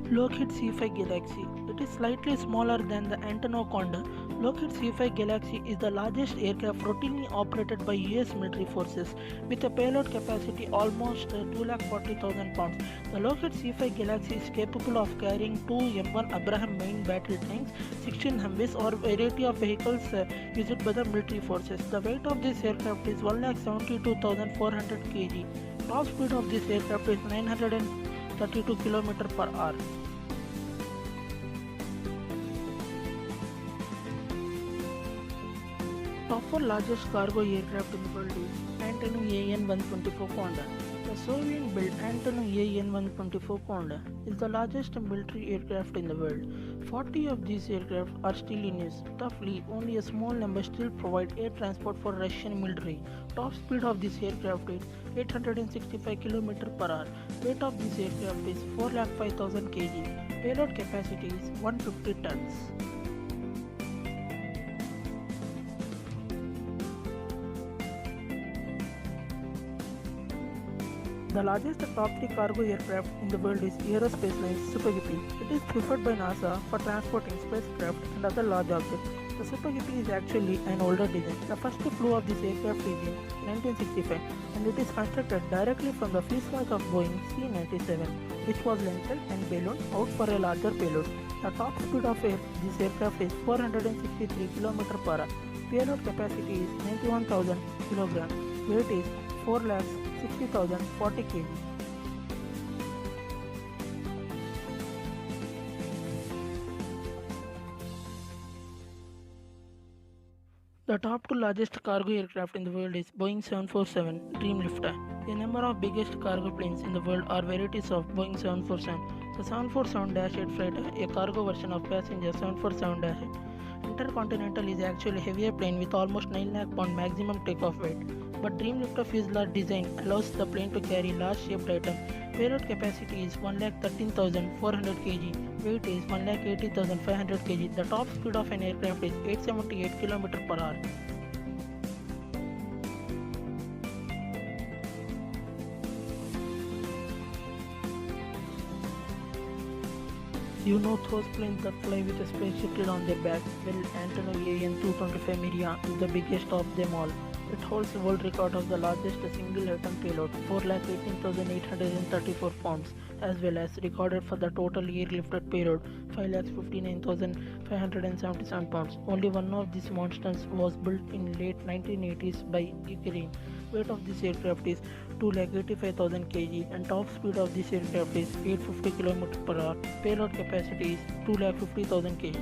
Lockheed C5 Galaxy. It is slightly smaller than the Antonov Condor. Lockheed C5 Galaxy is the largest aircraft routinely operated by US military forces with a payload capacity almost 240,000 pounds. The Lockheed C5 Galaxy is capable of carrying two M1 Abraham main battle tanks, 16 Humvees or a variety of vehicles used by the military forces. The weight of this aircraft is 172,400 kg. Top speed of this aircraft is 932 km per hour. Top 4 largest cargo aircraft in the world is Antonov AN-124 Condor. The Soviet-built Antonov AN-124 Condor is the largest military aircraft in the world. 40 of these aircraft are still in use. Roughly, only a small number still provide air transport for Russian military. Top speed of this aircraft is 865 km per hour. Weight of this aircraft is 405,000 kg. Payload capacity is 150 tons. The largest top 3 cargo aircraft in the world is Aerospace Lines Super Heavy. It is preferred by NASA for transporting spacecraft and other large objects. The Super Heavy is actually an older design. The first flew of this aircraft is in 1965 and it is constructed directly from the fuselage of Boeing C-97, which was lengthened and ballooned out for a larger payload. The top speed of this aircraft is 463 km per hour. Payload capacity is 91,000 kg. Weight is 4 lakhs 60,040 kg. The top two largest cargo aircraft in the world is Boeing 747 Dreamlifter. A number of biggest cargo planes in the world are varieties of Boeing 747. The 747-8 freighter, a cargo version of passenger 747-8. Intercontinental is actually a heavier plane with almost 9 lakh pound maximum takeoff weight. But Dreamlifter fuselage design allows the plane to carry large shaped items. Payload capacity is 1,13,400 kg. Weight is 1,80,500 kg. The top speed of an aircraft is 878 km per hour. You know those planes that fly with a spaceship lid on their back? Well, Antonov AN-225 Miriam is the biggest of them all. It holds the world record of the largest single-atom payload, 4,18,834 pounds, as well as recorded for the total airlifted payload, 5,59,577 pounds. Only one of these monsters was built in late 1980s by Ukraine. Weight of this aircraft is 2,85,000 kg and top speed of this aircraft is 850 km per hour. Payload capacity is 2,50,000 kg.